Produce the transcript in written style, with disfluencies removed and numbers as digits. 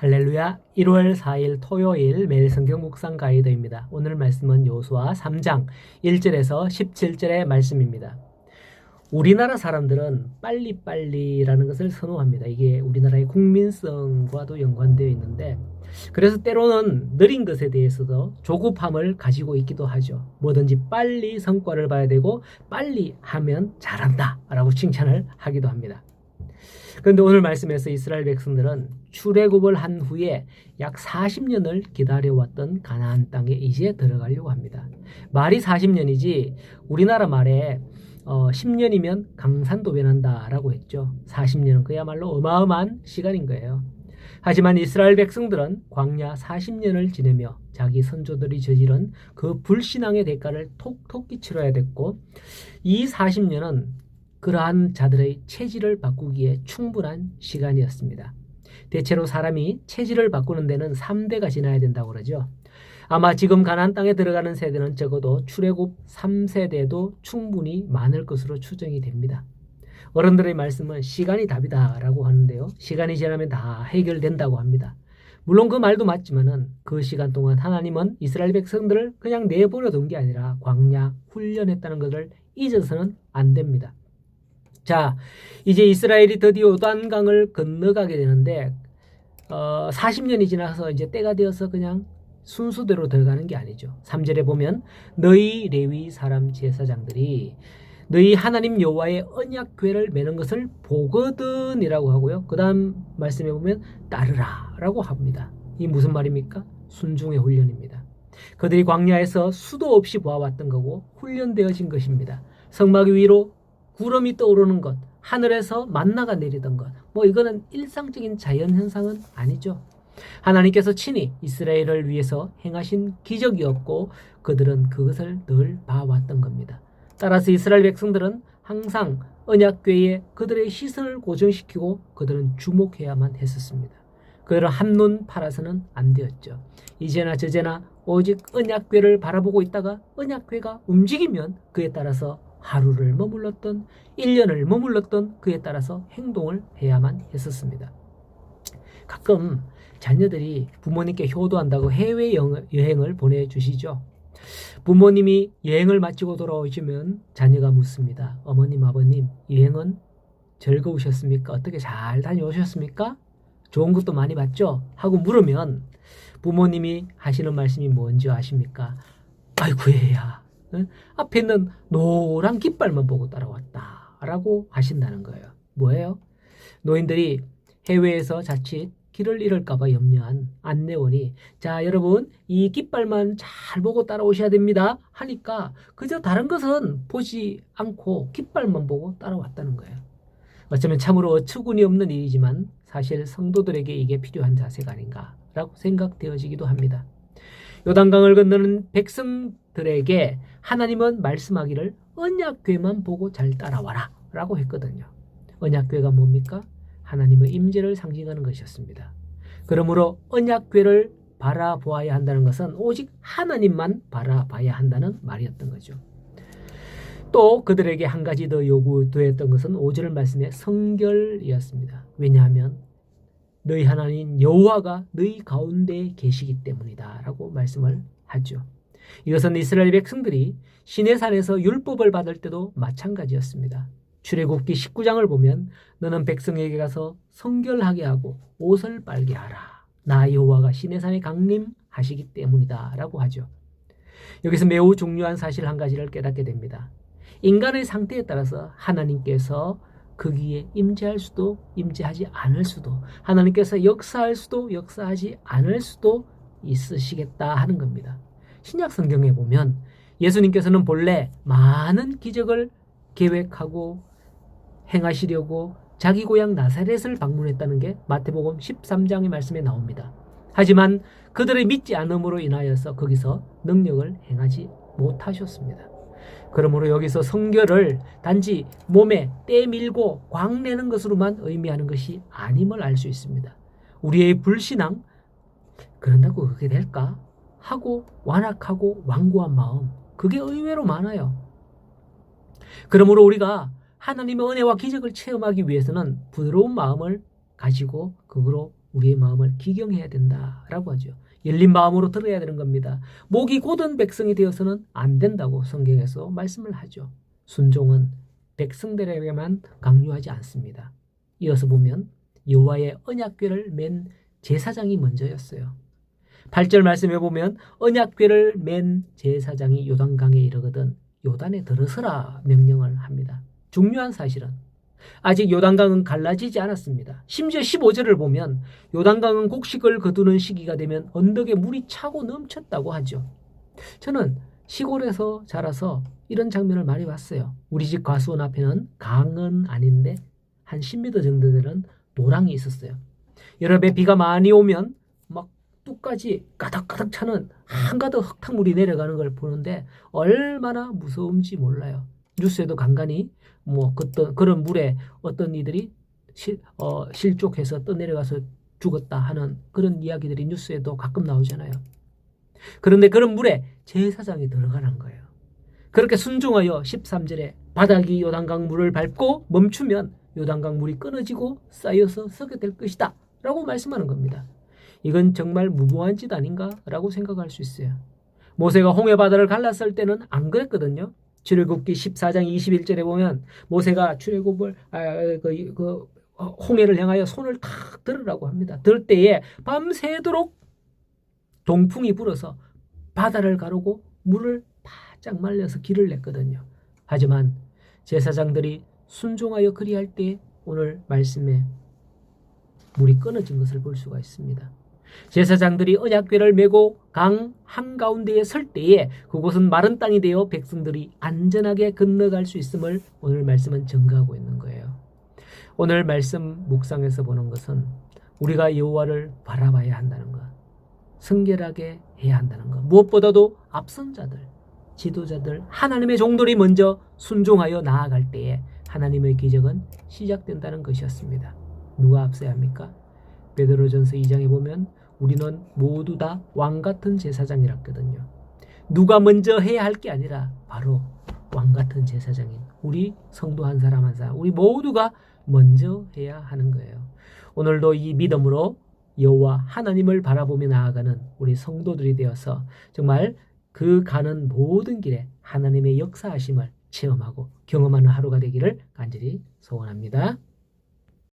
할렐루야. 1월 4일 토요일 매일 성경 묵상 가이드입니다. 오늘 말씀은 여호수아 3장 1절에서 17절의 말씀입니다. 우리나라 사람들은 빨리빨리라는 것을 선호합니다. 이게 우리나라의 국민성과도 연관되어 있는데, 그래서 때로는 느린 것에 대해서도 조급함을 가지고 있기도 하죠. 뭐든지 빨리 성과를 봐야 되고 빨리 하면 잘한다 라고 칭찬을 하기도 합니다. 그런데 오늘 말씀에서 이스라엘 백성들은 출애굽을 한 후에 약 40년을 기다려왔던 가나안 땅에 이제 들어가려고 합니다. 말이 40년이지 우리나라 말에 10년이면 강산도 변한다라고 했죠. 40년은 그야말로 어마어마한 시간인 거예요. 하지만 이스라엘 백성들은 광야 40년을 지내며 자기 선조들이 저지른 그 불신앙의 대가를 톡톡히 치러야 됐고, 이 40년은 그러한 자들의 체질을 바꾸기에 충분한 시간이었습니다. 대체로 사람이 체질을 바꾸는 데는 3대가 지나야 된다고 그러죠. 아마 지금 가나안 땅에 들어가는 세대는 적어도 출애굽 3세대도 충분히 많을 것으로 추정이 됩니다. 어른들의 말씀은 시간이 답이다라고 하는데요. 시간이 지나면 다 해결된다고 합니다. 물론 그 말도 맞지만은 그 시간 동안 하나님은 이스라엘 백성들을 그냥 내버려 둔 게 아니라 광야 훈련했다는 것을 잊어서는 안 됩니다. 자, 이제 이스라엘이 드디어 요단강을 건너가게 되는데 40년이 지나서 이제 때가 되어서 그냥 순수대로 들어가는 게 아니죠. 3절에 보면 너희 레위 사람 제사장들이 너희 하나님 여호와의 언약궤를 매는 것을 보거든 이라고 하고요. 그 다음 말씀에 보면 따르라 라고 합니다. 이 무슨 말입니까? 순종의 훈련입니다. 그들이 광야에서 수도 없이 보아왔던 거고 훈련되어진 것입니다. 성막 위로 구름이 떠오르는 것, 하늘에서 만나가 내리던 것, 이거는 일상적인 자연현상은 아니죠. 하나님께서 친히 이스라엘을 위해서 행하신 기적이었고 그들은 그것을 늘 봐왔던 겁니다. 따라서 이스라엘 백성들은 항상 언약궤에 그들의 시선을 고정시키고 그들은 주목해야만 했었습니다. 그들은 한눈 팔아서는 안 되었죠. 이제나 저제나 오직 언약궤를 바라보고 있다가 언약궤가 움직이면 그에 따라서 하루를 머물렀던 1년을 머물렀던 그에 따라서 행동을 해야만 했었습니다. 가끔 자녀들이 부모님께 효도한다고 해외여행을 보내주시죠. 부모님이 여행을 마치고 돌아오시면 자녀가 묻습니다. 어머님, 아버님, 여행은 즐거우셨습니까? 어떻게 잘 다녀오셨습니까? 좋은 것도 많이 봤죠? 하고 물으면 부모님이 하시는 말씀이 뭔지 아십니까? 아이고 얘야, 앞에 있는 노란 깃발만 보고 따라왔다 라고 하신다는 거예요. 뭐예요? 노인들이 해외에서 자칫 길을 잃을까봐 염려한 안내원이 자 여러분 이 깃발만 잘 보고 따라오셔야 됩니다 하니까 그저 다른 것은 보지 않고 깃발만 보고 따라왔다는 거예요. 어쩌면 참으로 어처구니 없는 일이지만 사실 성도들에게 이게 필요한 자세가 아닌가라고 생각되어지기도 합니다. 요단강을 건너는 백성들에게 하나님은 말씀하기를 언약궤만 보고 잘 따라와라 라고 했거든요. 언약궤가 뭡니까? 하나님의 임재를 상징하는 것이었습니다. 그러므로 언약궤를 바라보아야 한다는 것은 오직 하나님만 바라봐야 한다는 말이었던 거죠. 또 그들에게 한 가지 더 요구되었던 것은 5절 말씀의 성결이었습니다. 왜냐하면 너희 하나님 여호와가 너희 가운데 계시기 때문이다 라고 말씀을 하죠. 이것은 이스라엘 백성들이 시내산에서 율법을 받을 때도 마찬가지였습니다. 출애굽기 19장을 보면 너는 백성에게 가서 성결하게 하고 옷을 빨게 하라. 나 여호와가 시내산에 강림하시기 때문이다 라고 하죠. 여기서 매우 중요한 사실 한 가지를 깨닫게 됩니다. 인간의 상태에 따라서 하나님께서 거기에 임재할 수도 임재하지 않을 수도, 하나님께서 역사할 수도 역사하지 않을 수도 있으시겠다 하는 겁니다. 신약 성경에 보면 예수님께서는 본래 많은 기적을 계획하고 행하시려고 자기 고향 나사렛을 방문했다는 게 마태복음 13장의 말씀에 나옵니다. 하지만 그들의 믿지 않음으로 인하여서 거기서 능력을 행하지 못하셨습니다. 그러므로 여기서 성결을 단지 몸에 떼밀고 광내는 것으로만 의미하는 것이 아님을 알 수 있습니다. 우리의 불신앙, 그런다고 그게 될까? 하고 완악하고 완고한 마음, 그게 의외로 많아요. 그러므로 우리가 하나님의 은혜와 기적을 체험하기 위해서는 부드러운 마음을 가지고 그거로 우리의 마음을 기경해야 된다라고 하죠. 열린 마음으로 들어야 되는 겁니다. 목이 곧은 백성이 되어서는 안 된다고 성경에서 말씀을 하죠. 순종은 백성들에게만 강요하지 않습니다. 이어서 보면 여호와의 언약궤를 맨 제사장이 먼저였어요. 8절 말씀해 보면 언약궤를 맨 제사장이 요단강에 이르거든 요단에 들어서라 명령을 합니다. 중요한 사실은 아직 요단강은 갈라지지 않았습니다. 심지어 15절을 보면 요단강은 곡식을 거두는 시기가 되면 언덕에 물이 차고 넘쳤다고 하죠. 저는 시골에서 자라서 이런 장면을 많이 봤어요. 우리 집 과수원 앞에는 강은 아닌데 한 10m 정도 되는 도랑이 있었어요. 여름에 비가 많이 오면 막 뚝까지 가득가득 차는 한가득 흙탕물이 내려가는 걸 보는데 얼마나 무서운지 몰라요. 뉴스에도 간간히 그런 물에 어떤 이들이 실족해서 떠내려가서 죽었다 하는 그런 이야기들이 뉴스에도 가끔 나오잖아요. 그런데 그런 물에 제사장이 들어가는 거예요. 그렇게 순종하여 13절에 바닥이 요단강 물을 밟고 멈추면 요단강 물이 끊어지고 쌓여서 서게 될 것이다 라고 말씀하는 겁니다. 이건 정말 무모한 짓 아닌가 라고 생각할 수 있어요. 모세가 홍해 바다를 갈랐을 때는 안 그랬거든요. 출애굽기 14장 21절에 보면 모세가 출애굽을 홍해를 향하여 손을 탁 들으라고 합니다. 들 때에 밤새도록 동풍이 불어서 바다를 가르고 물을 바짝 말려서 길을 냈거든요. 하지만 제사장들이 순종하여 그리할 때 오늘 말씀에 물이 끊어진 것을 볼 수가 있습니다. 제사장들이 언약궤를 메고 강 한가운데에 설 때에 그곳은 마른 땅이 되어 백성들이 안전하게 건너갈 수 있음을 오늘 말씀은 증거하고 있는 거예요. 오늘 말씀 묵상에서 보는 것은 우리가 여호와를 바라봐야 한다는 것, 성결하게 해야 한다는 것, 무엇보다도 앞선 자들, 지도자들, 하나님의 종들이 먼저 순종하여 나아갈 때에 하나님의 기적은 시작된다는 것이었습니다. 누가 앞서야 합니까? 베드로전서 2장에 보면 우리는 모두 다 왕같은 제사장이랐거든요. 누가 먼저 해야 할 게 아니라 바로 왕같은 제사장인 우리 성도 한 사람 한 사람, 우리 모두가 먼저 해야 하는 거예요. 오늘도 이 믿음으로 여호와 하나님을 바라보며 나아가는 우리 성도들이 되어서 정말 그 가는 모든 길에 하나님의 역사하심을 체험하고 경험하는 하루가 되기를 간절히 소원합니다.